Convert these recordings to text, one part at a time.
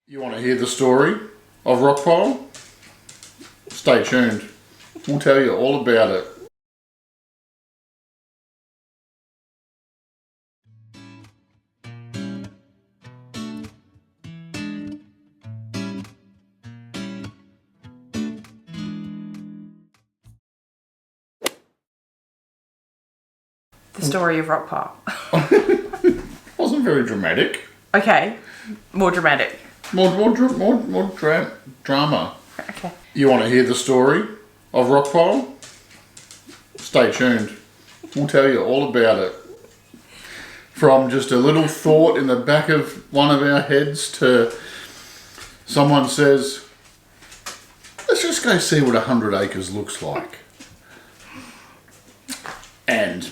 You want to hear the story of Rockpile? Stay tuned. We'll tell you all about it. The story of Rockpile. Wasn't very dramatic. Okay, more dramatic. More drama. Okay. You want to hear the story of Rockpile? Stay tuned. We'll tell you all about it. From just a little thought in the back of one of our heads to someone says, let's just go see what 100 acres looks like. And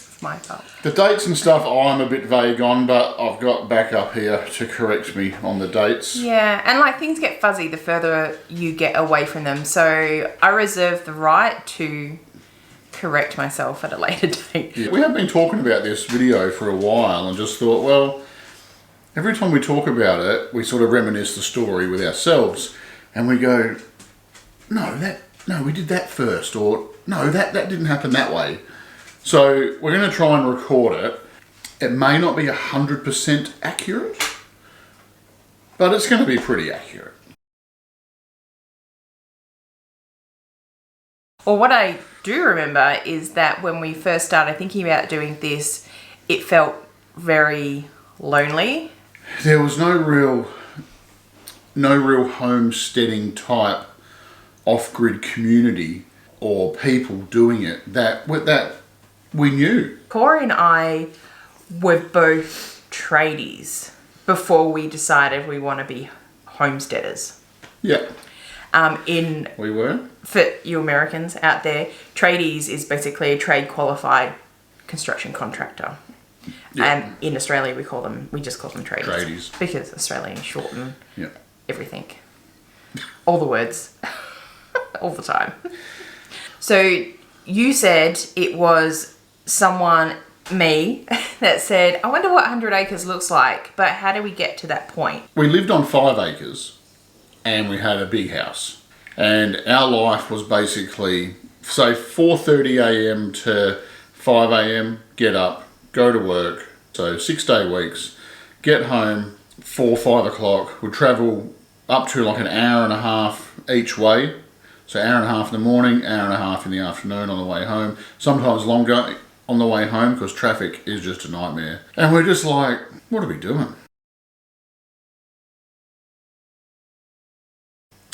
It's my fault. the dates and stuff I'm a bit vague on, but I've got backup here to correct me on the dates. Yeah, and like things get fuzzy the further you get away from them. So I reserve the right to correct myself at a later date. Yeah, we have been talking about this video for a while and just thought, well, every time we talk about it, we sort of reminisce the story with ourselves and we go, no, we did that first, or no, that didn't happen that way. So we're going to try and record it. It may not be 100% accurate, but it's going to be pretty accurate. Well, what I do remember is that when we first started thinking about doing this, it felt very lonely. There was no real homesteading type off-grid community or people doing it that we knew. Corey and I were both tradies before we decided we want to be homesteaders. Yeah, we were. For you Americans out there, tradies is basically a trade qualified construction contractor. Yeah. And in Australia we just call them tradies. Tradies. Because Australians shorten Yeah. everything. All the words. All the time. So you said it was me, that said, I wonder what 100 acres looks like, but how do we get to that point? We lived on 5 acres and we had a big house. And our life was basically, say, 4:30 a.m. to 5 a.m, get up, go to work. So 6-day weeks, get home 4, 5 o'clock. We'd travel up to like an hour and a half each way. So hour and a half in the morning, hour and a half in the afternoon on the way home. Sometimes longer on the way home because traffic is just a nightmare. And we're just like, what are we doing?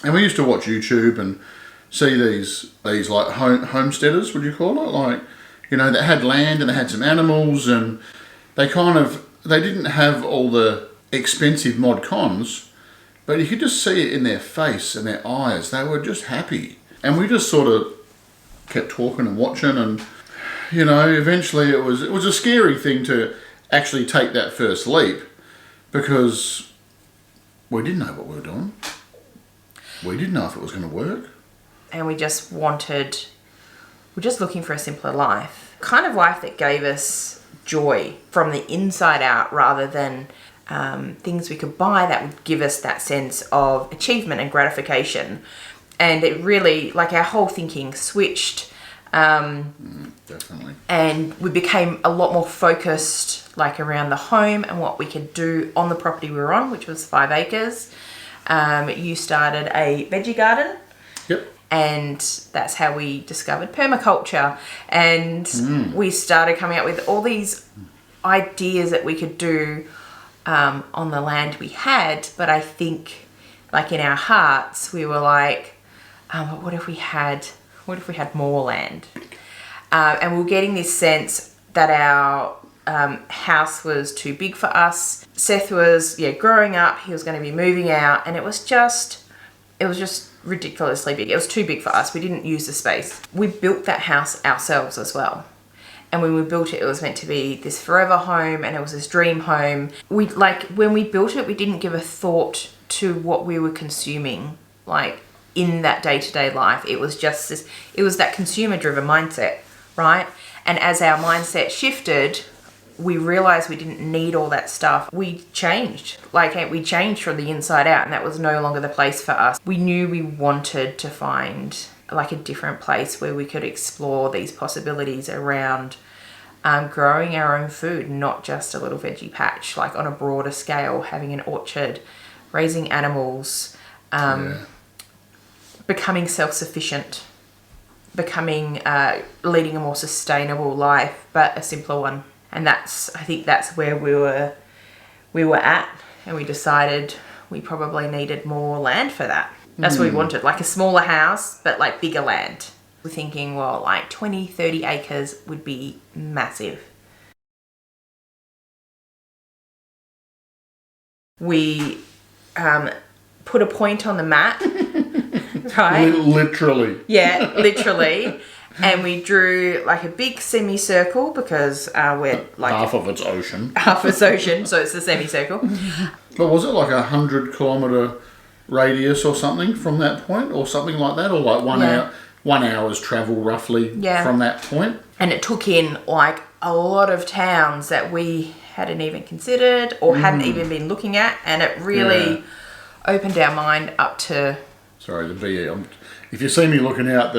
And we used to watch YouTube and see these like homesteaders, would you call it? Like, you know, that had land and they had some animals and they didn't have all the expensive mod cons, but you could just see it in their face and their eyes. They were just happy. And we just sort of kept talking and watching and, you know, eventually it was a scary thing to actually take that first leap because we didn't know what we were doing. We didn't know if it was going to work. And we're just looking for a simpler life. Kind of life that gave us joy from the inside out rather than things we could buy that would give us that sense of achievement and gratification. And it really, like our whole thinking switched. Definitely. And we became a lot more focused like around the home and what we could do on the property we were on, which was 5 acres. You started a veggie garden. Yep. And that's how we discovered permaculture. And we started coming up with all these ideas that we could do on the land we had. But I think, like in our hearts, we were like, but what if we had more land? And we were getting this sense that our house was too big for us. Seth was growing up, he was going to be moving out, and it was just ridiculously big. It was too big for us. We didn't use the space. We built that house ourselves as well. And when we built it, it was meant to be this forever home and it was this dream home. When we built it, we didn't give a thought to what we were consuming, like in that day-to-day life. It was just it was that consumer-driven mindset, right? And as our mindset shifted, we realized we didn't need all that stuff, we changed. Like, we changed from the inside out, and that was no longer the place for us. We knew we wanted to find like a different place where we could explore these possibilities around growing our own food, not just a little veggie patch, like on a broader scale, having an orchard, raising animals, becoming self-sufficient, leading a more sustainable life, but a simpler one. And I think that's where we were at, and we decided we probably needed more land for that. That's what we wanted, like a smaller house, but like bigger land. We're thinking, well, like 20, 30 acres would be massive. We put a point on the map, right? Literally. Yeah, literally. And we drew like a big semicircle because we're like... Half of it's ocean. Half of it's ocean, so it's a semicircle. But was it like 100-kilometre radius or something from that point, or something like that? Or like 1 hour's travel roughly from that point? And it took in like a lot of towns that we hadn't even considered or hadn't even been looking at, and it really opened our mind up to... Sorry, the BE. If you see me looking out,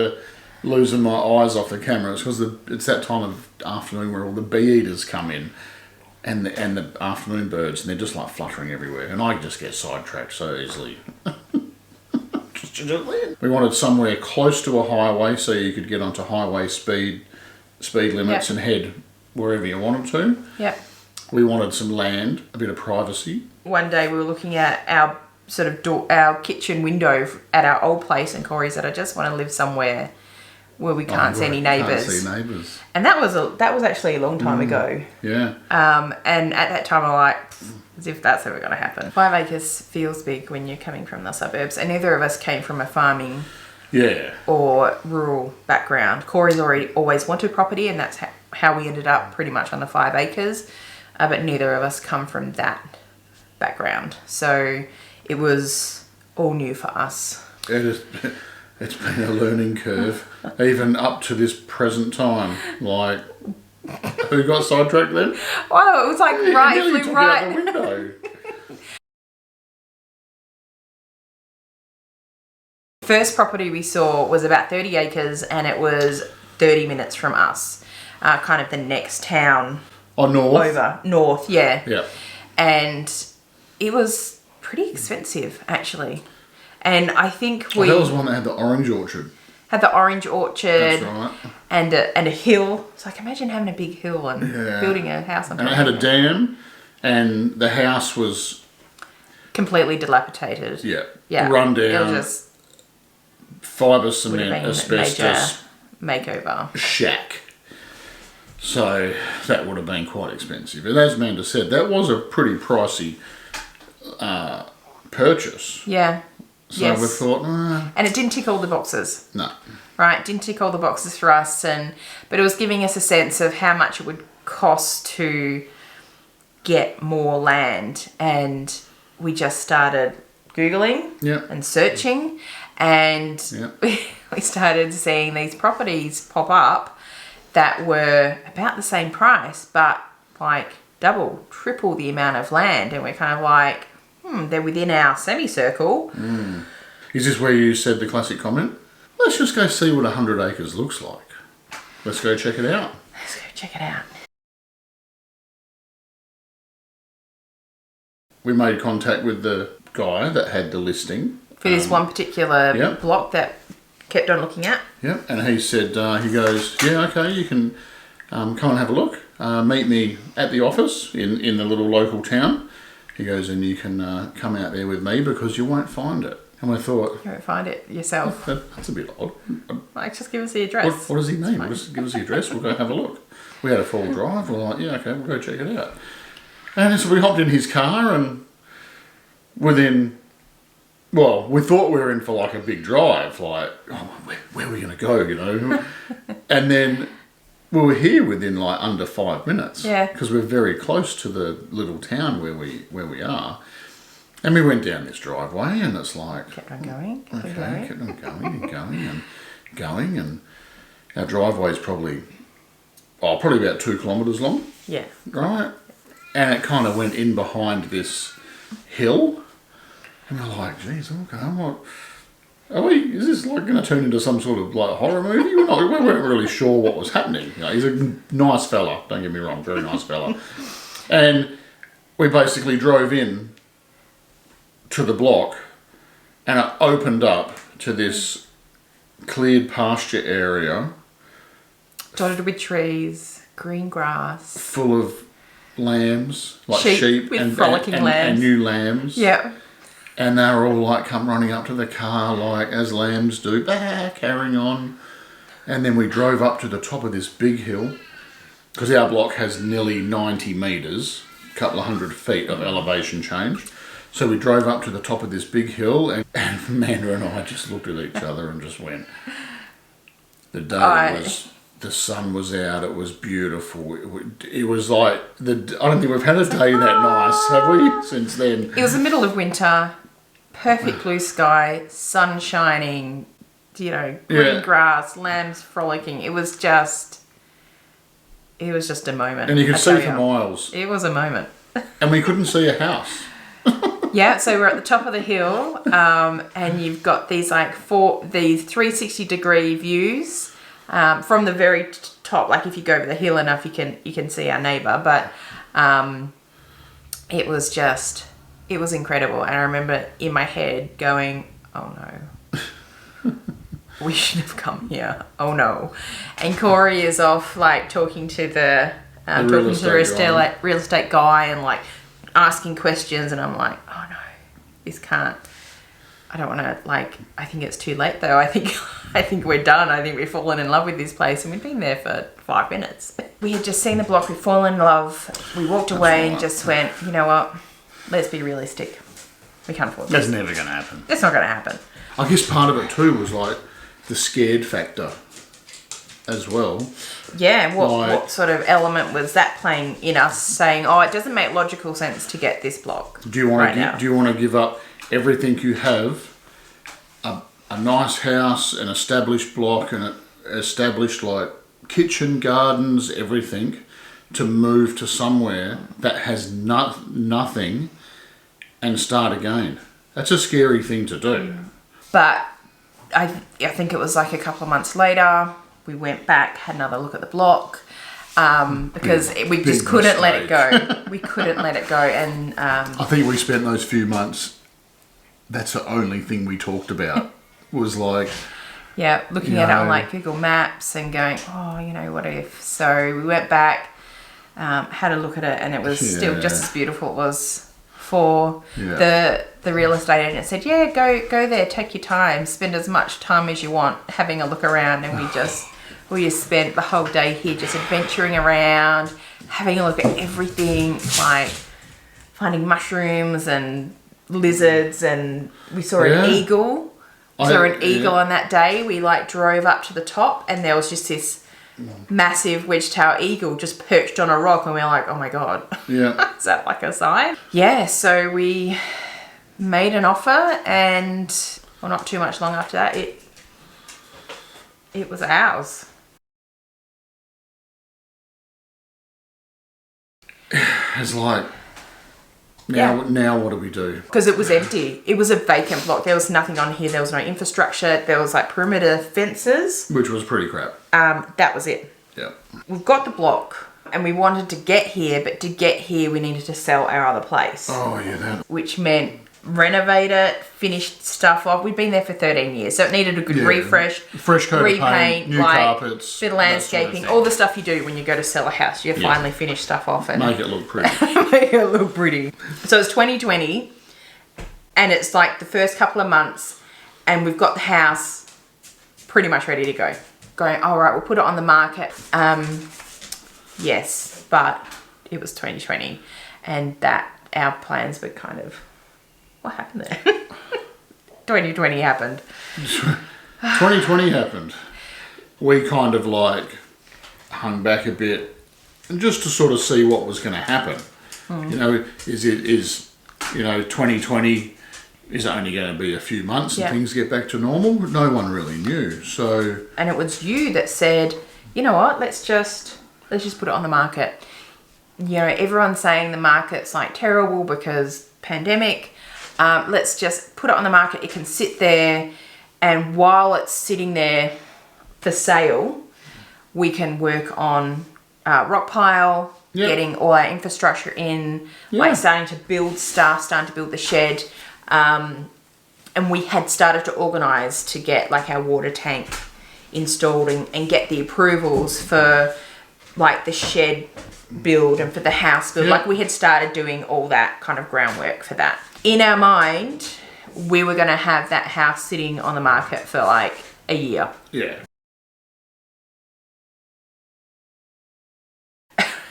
losing my eyes off the camera, it's because it's that time of afternoon where all the bee eaters come in, and the afternoon birds, and they're just like fluttering everywhere, and I just get sidetracked so easily. We wanted somewhere close to a highway so you could get onto highway speed limits and head wherever you wanted to. Yep. We wanted some land, a bit of privacy. One day we were looking at our our kitchen window at our old place, and Corey said, I just want to live somewhere where we can't see any neighbours. Can't see neighbours. And that was actually a long time ago. Yeah. And at that time I'm like, as if that's ever going to happen. 5 acres feels big when you're coming from the suburbs, and neither of us came from a farming or rural background. Corey's always wanted property, and that's how we ended up pretty much on the 5 acres. But neither of us come from that background. So it was all new for us. It's been a learning curve, even up to this present time. Like, who got sidetracked then? Oh, it was like flew right out the window. First property we saw was about 30 acres, and it was 30 minutes from us. Kind of the next town. Oh, north? Over. North, yeah. Yeah. And it was pretty expensive, actually. And I think that was one that had the orange orchard. Had the orange orchard. That's right. And a hill. It's like, imagine having a big hill and building a house on top of it. And it had a dam, and the house was... completely dilapidated. Yeah. Run down. It was just... fibre cement, asbestos. Makeover. Shack. So that would have been quite expensive. And as Amanda said, that was a pretty pricey purchase. Yeah. So we thought, and it didn't tick all the boxes. No. Right, didn't tick all the boxes for us, but it was giving us a sense of how much it would cost to get more land, and we just started Googling and searching, and we started seeing these properties pop up that were about the same price, but like double, triple the amount of land, and we're kind of like, they're within our semicircle. Is this where you said the classic comment? Let's just go see what 100 acres looks like. Let's go check it out. Let's go check it out. We made contact with the guy that had the listing. For this one particular block that kept on looking at. Yeah, and he said, he goes, okay, you can come and have a look. Meet me at the office in the little local town. He goes, and you can come out there with me because you won't find it. And we thought... You won't find it yourself. That's a bit odd. Like, just give us the address. What does he mean? We'll just give us the address, we'll go have a look. We had a full drive, we're like, okay, we'll go check it out. And so we hopped in his car, and within... Well, we thought we were in for like a big drive, like, where are we going to go, you know? And then we were here within like under 5 minutes. Yeah. Because we're very close to the little town where we are. And we went down this driveway, and it's like... Kept on going. Kept on going, and our driveway is probably about 2 kilometres long. Yeah. right? And it kind of went in behind this hill. And we're like, geez, okay, is this like going to turn into some sort of like horror movie? We weren't really sure what was happening. You know, he's a nice fella, don't get me wrong, very nice fella. And we basically drove in to the block and it opened up to this cleared pasture area. Dotted with trees, green grass. Full of lambs, like sheep with and frolicking lambs. And new lambs. Yeah. And they were all like come running up to the car like as lambs do, carrying on. And then we drove up to the top of this big hill because our block has nearly 90 metres, a couple of 100 feet of elevation change. So we drove up to the top of this big hill and Amanda and I just looked at each other and just went, the the sun was out, it was beautiful. It was like, I don't think we've had a day that nice, have we, since then? It was the middle of winter, perfect blue sky, sun shining, green grass, lambs frolicking. It was just a moment. And you could see for miles. It was a moment. And we couldn't see a house. Yeah, so we're at the top of the hill, and you've got these these 360-degree views from the very top. Like if you go over the hill enough, you can see our neighbour. But it was incredible. And I remember in my head going, "Oh no, we should have come here. Oh no!" And Corey is off talking to the real estate guy and asking questions, and I'm like, oh no, this can't. I don't want to I think it's too late though. I think we're done. I think we've fallen in love with this place, and we've been there for 5 minutes. We had just seen the block. We'd fallen in love. We walked away and just went, you know what? Let's be realistic. We can't afford this. That's never going to happen. It's not going to happen. I guess part of it too was the scared factor as well. Yeah, what sort of element was that playing in us saying, oh, it doesn't make logical sense to get this block? Do you want to give up everything you have, a nice house, an established block, and established kitchen, gardens, everything, to move to somewhere that has nothing and start again? That's a scary thing to do. But I think it was a couple of months later. We went back, had another look at the block, because we just couldn't let it go. We couldn't let it go. And I think we spent those few months, that's the only thing we talked about, was looking at it on Google Maps and going, oh, what if? So we went back, had a look at it, and it was still just as beautiful. It was for the real estate agent said, go there, take your time, spend as much time as you want having a look around. And we just spent the whole day here just adventuring around, having a look at everything, finding mushrooms and lizards, and we saw an eagle. On that day. We drove up to the top, and there was just this massive wedge-tailed eagle just perched on a rock, and we were like, oh my god. Yeah. Is that a sign? Yeah, so we made an offer, and not too much long after that, it was ours. It's now what do we do? Because it was empty. It was a vacant block. There was nothing on here. There was no infrastructure. There was perimeter fences. Which was pretty crap. That was it. Yeah. We've got the block and we wanted to get here, but to get here we needed to sell our other place. Oh yeah, that. Which meant renovate it, finish stuff off. We'd been there for 13 years, so it needed a good refresh, fresh coat of paint, new carpets, bit of landscaping, all the stuff you do when you go to sell a house. You finally finish stuff off and make it look pretty. Make it look pretty. So it's 2020, and it's the first couple of months, and we've got the house pretty much ready to go. Going, all right, we'll put it on the market. Yes, but it was 2020, and that our plans were kind of. What happened there? 2020 happened. 2020 happened. We kind of hung back a bit, and just to sort of see what was going to happen. Is 2020 is it only going to be a few months and things get back to normal? No one really knew. So. And it was you that said, you know what? Let's just put it on the market. everyone's saying the market's like terrible because pandemic. Let's just put it on the market. It can sit there, and while it's sitting there for sale, we can work on Rockpile, getting all our infrastructure in, like starting to build stuff, starting to build the shed. And we had started to organise to get like our water tank installed and get the approvals for like the shed build and for the house build. Like we had started doing all that kind of groundwork for that. In our mind, we were going to have that house sitting on the market for like a year. Yeah.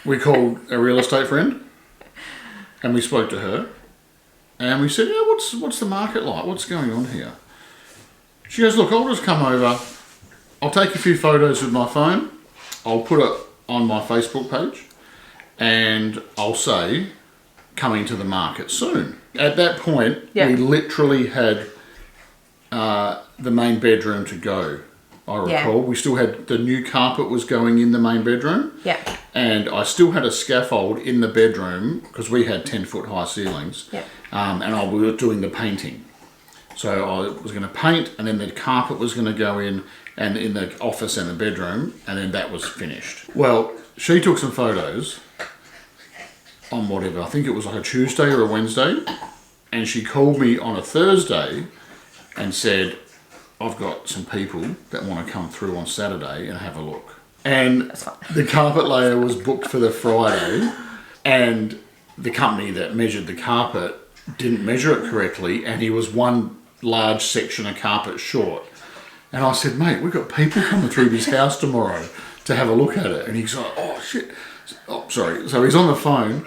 We called a real estate friend and we spoke to her and we said, what's the market like? What's going on here? She goes, look, I'll just come over. I'll take a few photos with my phone. I'll put it on my Facebook page and I'll say, coming to the market soon. At that point, we literally had the main bedroom to go, I recall. We still had the new carpet was going in the main bedroom. Yeah. And I still had a scaffold in the bedroom because we had 10-foot high ceilings. Yeah. And we were doing the painting. So I was going to paint and then the carpet was going to go in and in the office and the bedroom, and then that was finished. Well, she took some photos on whatever, I think it was like a Tuesday or a Wednesday, and she called me on a Thursday and said, I've got some people that want to come through on Saturday and have a look. And the carpet layer was booked for the Friday, and the company that measured the carpet didn't measure it correctly, and he was one large section of carpet short. And I said, mate, we've got people coming through this house tomorrow to have a look at it. And he's like, oh shit. Oh, sorry. So he's on the phone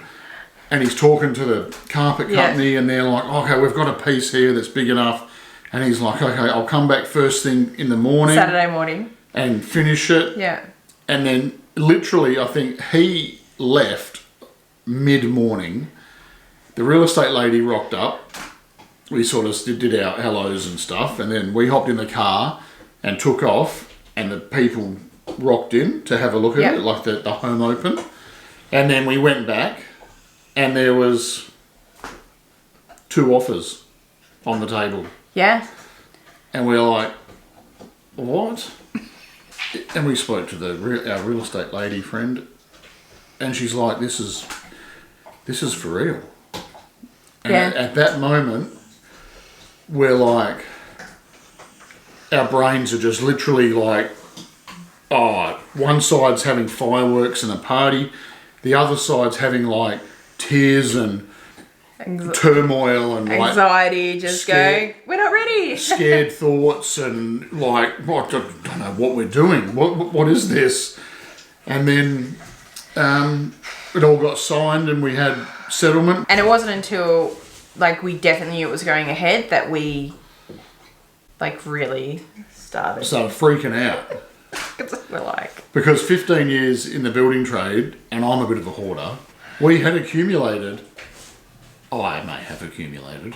and he's talking to the carpet company and they're like, okay, we've got a piece here that's big enough. And he's like, okay, I'll come back first thing in the morning. Saturday morning. And finish it. Yeah. And then literally, I think he left mid-morning. The real estate lady rocked up. We sort of did our hellos and stuff. And then we hopped in the car and took off. And the people rocked in to have a look at it, like the home open. And then we went back and there was 2 offers on the table. Yeah. And we were like, what? And we spoke to our real estate lady friend and she's like, this is for real. And at that moment, we're like, our brains are just literally like, oh, one side's having fireworks and a party, the other side's having like tears and turmoil and anxiety, like, just going, we're not ready. Scared thoughts and like, I don't know what we're doing. What is this? And then it all got signed and we had settlement. And it wasn't until like we definitely knew it was going ahead that we like really started freaking out. We're like, because 15 years in the building trade, and I'm a bit of a hoarder, we had accumulated, I may have accumulated,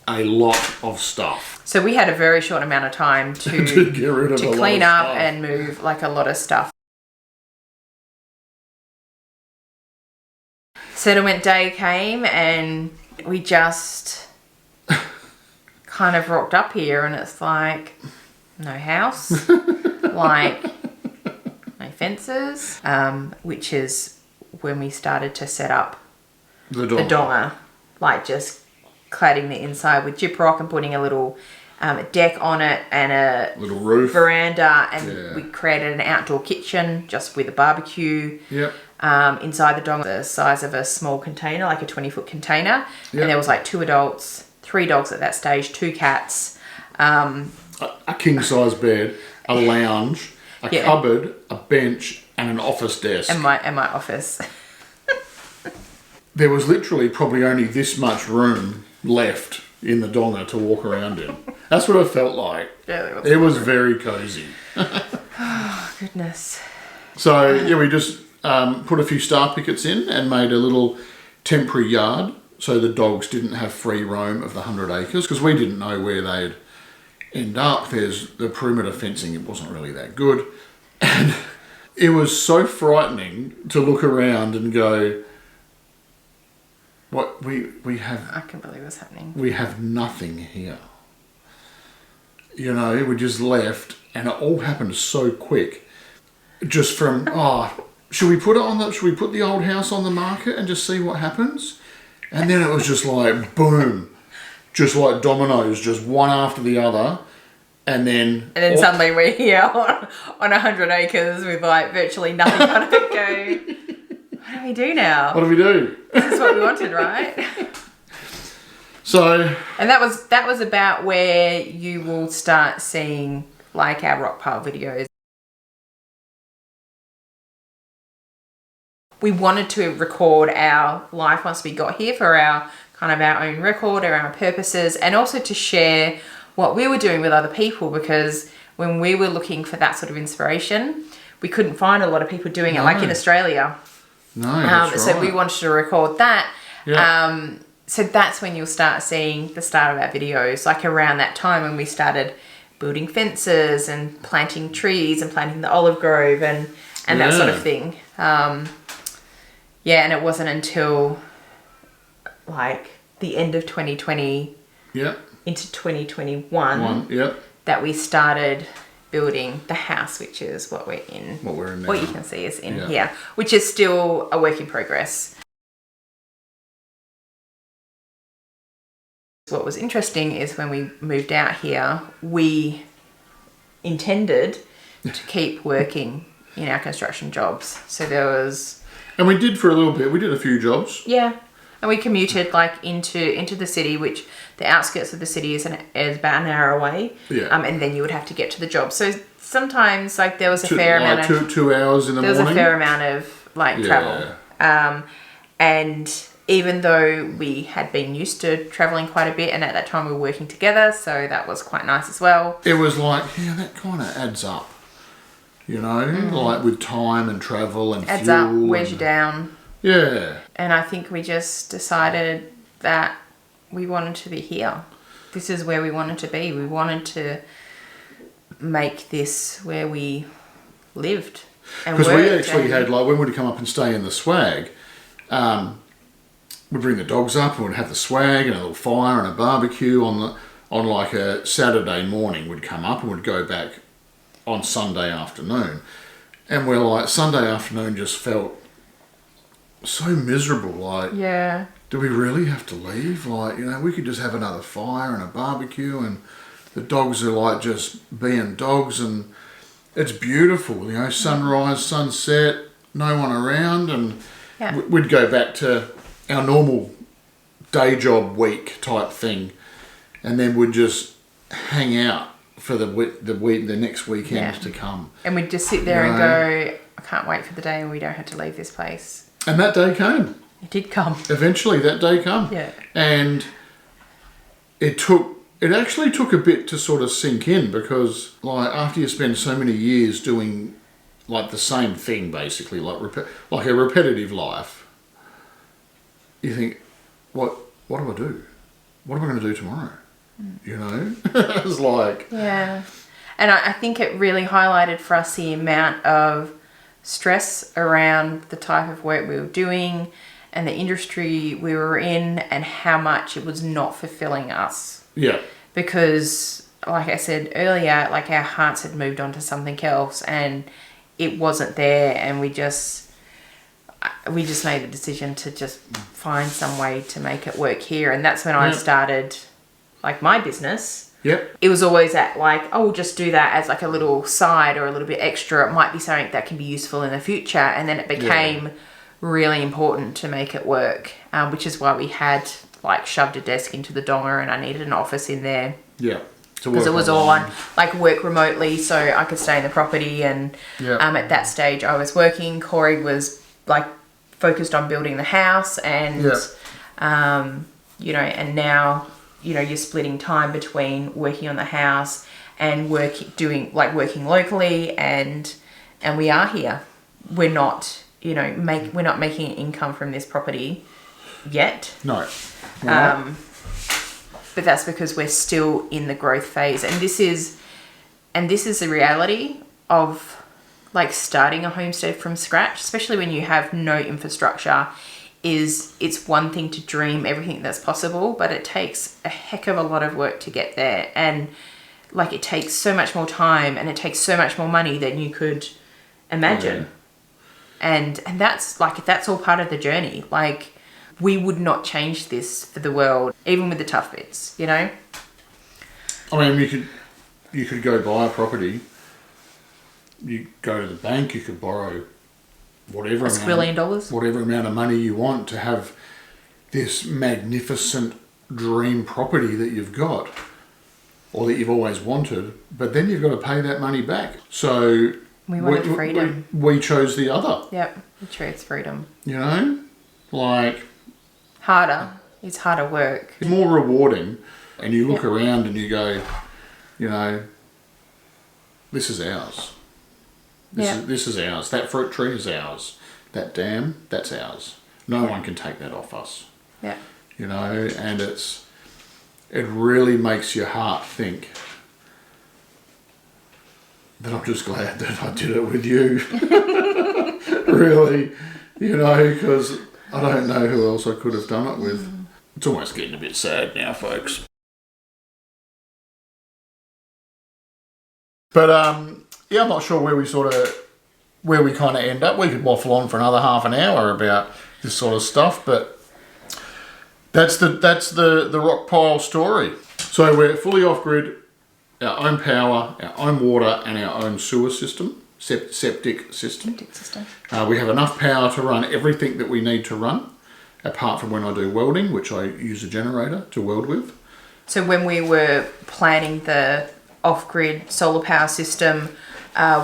a lot of stuff. So we had a very short amount of time to get rid of to clean up and move like a lot of stuff. Settlement day came and we just kind of rocked up here and it's like, no house, like no fences, which is when we started to set up the donga, like just cladding the inside with gyprock and putting a little deck on it and a little roof veranda, and we created an outdoor kitchen just with a barbecue. Yep. Inside the donga, the size of a small container, like a 20-foot container, and there was like 2 adults, 3 dogs at that stage, 2 cats. A king-size bed, a lounge, a cupboard, a bench, and an office desk. And my office. There was literally probably only this much room left in the donga to walk around in. That's what it felt like. Yeah, it was very cosy. Oh, goodness. So, we just put a few star pickets in and made a little temporary yard so the dogs didn't have free roam of the 100 acres because we didn't know where they'd end up. There's the perimeter fencing, it wasn't really that good. And it was so frightening to look around and go, what we have. I can't believe what's happening. We have nothing here. You know, we just left, and it all happened so quick. Just from should we put the old house on the market and just see what happens? And then it was just like boom, just like dominoes, just one after the other. And then suddenly we're here on 100 acres with like virtually nothing on it. Go, what do we do now? What do we do? This is what we wanted, right? So. And that was about where you will start seeing like our Rockpile videos. We wanted to record our life once we got here for our kind of our own record or our purposes, and also to share what we were doing with other people, because when we were looking for that sort of inspiration, we couldn't find a lot of people doing it like in Australia. No, that's so right. we wanted to record that. Yeah. So that's when you'll start seeing the start of our videos, like around that time when we started building fences and planting trees and planting the olive grove and that sort of thing. And it wasn't until like the end of 2020 into 2021 that we started building the house, which is what we're in. What we're in now. What you can see is in here, which is still a work in progress. What was interesting is when we moved out here, we intended to keep working in our construction jobs. So there was... And we did for a little bit. We did a few jobs. Yeah. And we commuted like into the city, which the outskirts of the city is about an hour away. Yeah. And then you would have to get to the job. So sometimes like there was a fair amount of... 2 hours in the morning. There was a fair amount of like travel. And even though we had been used to travelling quite a bit, and at that time we were working together, so that was quite nice as well. It was like, that kind of adds up, you know, like with time and travel and adds fuel. Adds up, wears you down. Yeah. And I think we just decided that we wanted to be here. This is where we wanted to be. We wanted to make this where we lived and worked. Because we actually had, like, when we'd come up and stay in the swag, we'd bring the dogs up and we'd have the swag and a little fire and a barbecue on like a Saturday morning. We'd come up and we'd go back on Sunday afternoon. And we're like, Sunday afternoon just felt so miserable. Like, do we really have to leave? Like, you know, we could just have another fire and a barbecue, and the dogs are like just being dogs, and it's beautiful, you know, sunrise, sunset, no one around, and we'd go back to our normal day job week type thing, and then we'd just hang out for the next weekend to come. And we'd just sit there and go, I can't wait for the day when we don't have to leave this place. And that day came. It did come. Eventually that day came. Yeah. And it actually took a bit to sort of sink in, because like after you spend so many years doing like the same thing basically, like a repetitive life, you think, what do I do? What am I going to do tomorrow? You know? It's like... Yeah. And I think it really highlighted for us the amount of stress around the type of work we were doing and the industry we were in, and how much it was not fulfilling us. Yeah. Because, like I said earlier, like our hearts had moved on to something else and it wasn't there, and we just made the decision to just find some way to make it work here. And that's when I started like my business. Yep. It was always at like, oh, we'll just do that as like a little side or a little bit extra. It might be something that can be useful in the future. And then it became really important to make it work, which is why we had like shoved a desk into the donga, and I needed an office in there. Yeah. Because it was all on like work remotely, so I could stay in the property. And at that stage I was working. Corey was like focused on building the house, and you know, and now, you know, you're splitting time between working on the house and working locally, and we are here. We're not, you know, we're not making income from this property yet. No. But that's because we're still in the growth phase, and this is the reality of like starting a homestead from scratch, especially when you have no infrastructure, it's one thing to dream everything that's possible, but it takes a heck of a lot of work to get there. And like it takes so much more time and it takes so much more money than you could imagine. And that's like, that's all part of the journey. Like we would not change this for the world, even with the tough bits, you know? I mean, you could go buy a property, you go to the bank, you could borrow whatever amount of money you want to have this magnificent dream property that you've got or that you've always wanted, but then you've got to pay that money back. So we wanted freedom. We chose the other. Yep, we chose freedom. You know, like it's harder work. It's more rewarding, and you look around and you go, you know, this is ours. This is ours. That fruit tree is ours. That dam, that's ours. No one can take that off us. Yeah. You know, and it really makes your heart think that I'm just glad that I did it with you. Really, you know, because I don't know who else I could have done it with. It's almost getting a bit sad now, folks. But yeah, I'm not sure where we kind of end up. We could waffle on for another half an hour about this sort of stuff, but that's the Rockpile story. So we're fully off grid, our own power, our own water, and our own sewer system, septic system. We have enough power to run everything that we need to run, apart from when I do welding, which I use a generator to weld with. So when we were planning the off-grid solar power system,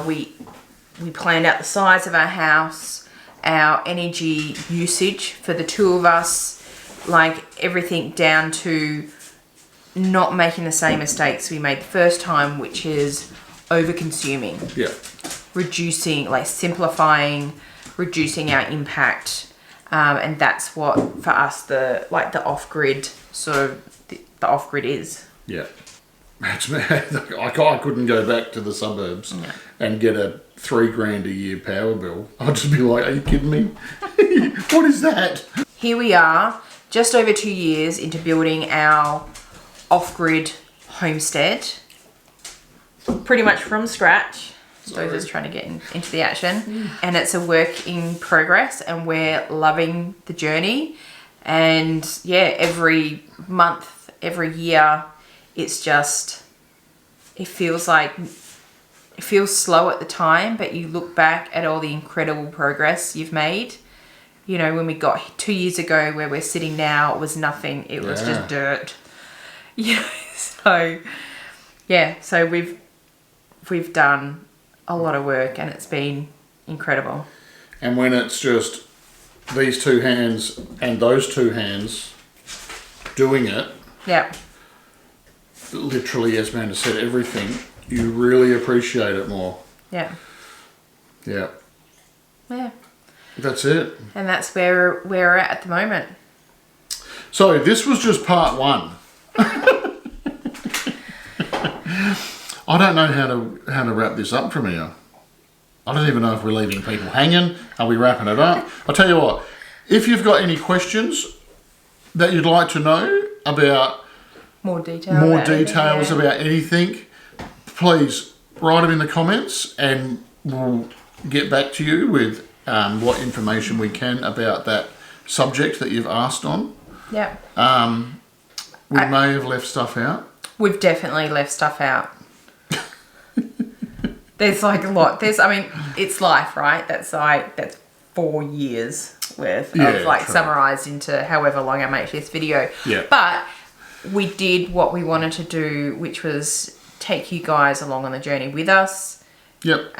we planned out the size of our house, our energy usage for the two of us, like everything down to not making the same mistakes we made the first time, which is over-consuming. Yeah. Reducing, like simplifying, reducing our impact. And that's what, for us, the off-grid, sort of, the off-grid is. Yeah. I couldn't go back to the suburbs and get a $3,000 a year power bill. I'd just be like, are you kidding me? What is that? Here we are, just over 2 years into building our off-grid homestead, pretty much from scratch. So just trying to get into the action. And it's a work in progress and we're loving the journey. And yeah, every month, every year, it's just, it feels slow at the time, but you look back at all the incredible progress you've made. You know, when we got 2 years ago where we're sitting now, it was nothing. It was just dirt. You know, so we've done a lot of work and it's been incredible. And when it's just these two hands and those two hands doing it. Yeah. Literally, as Amanda said, everything, you really appreciate it more. Yeah. Yeah. Yeah. That's it. And that's where we're at the moment. So this was just part one. I don't know how to wrap this up from here. I don't even know if we're leaving people hanging. Are we wrapping it up? I'll tell you what, if you've got any questions that you'd like to know about more details about anything, please write them in the comments and we'll get back to you with what information we can about that subject that you've asked on. Yeah. We may have left stuff out. We've definitely left stuff out. There's like a lot. It's life, right? That's 4 years worth of summarized into however long I make this video. Yeah. But we did what we wanted to do, which was take you guys along on the journey with us. Yep.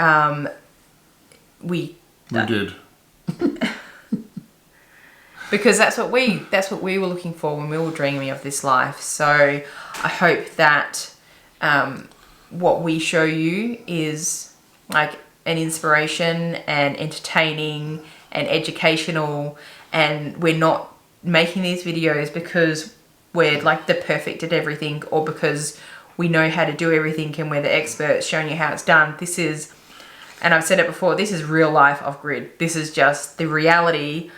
We did. Because that's what we were looking for when we were dreaming of this life. So I hope that what we show you is like an inspiration and entertaining and educational, and we're not making these videos because we're like the perfect at everything or because we know how to do everything and we're the experts showing you how it's done. This is and I've said it before, this is real life off-grid. This is just the reality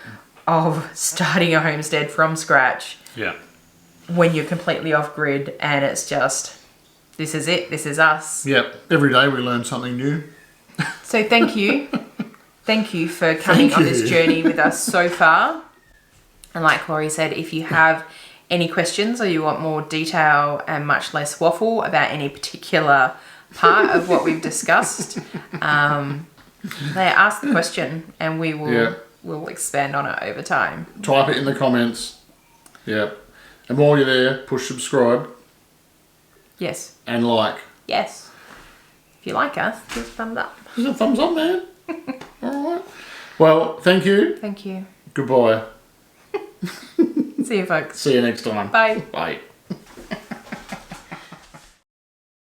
of starting a homestead from scratch. Yeah. When you're completely off-grid, and it's just, this is it, this is us. Yep. Every day we learn something new. So thank you. Thank you for coming on this journey with us so far. And like Laurie said, if you have any questions or you want more detail and much less waffle about any particular part of what we've discussed, ask the question and we will we'll expand on it over time. Type it in the comments. Yep. And while you're there, push subscribe. Yes. And like. Yes. If you like us, give us a thumbs up. Just a thumbs up, man. All right. Well, thank you. Thank you. Goodbye. See you, folks. See you next time. Bye. Bye.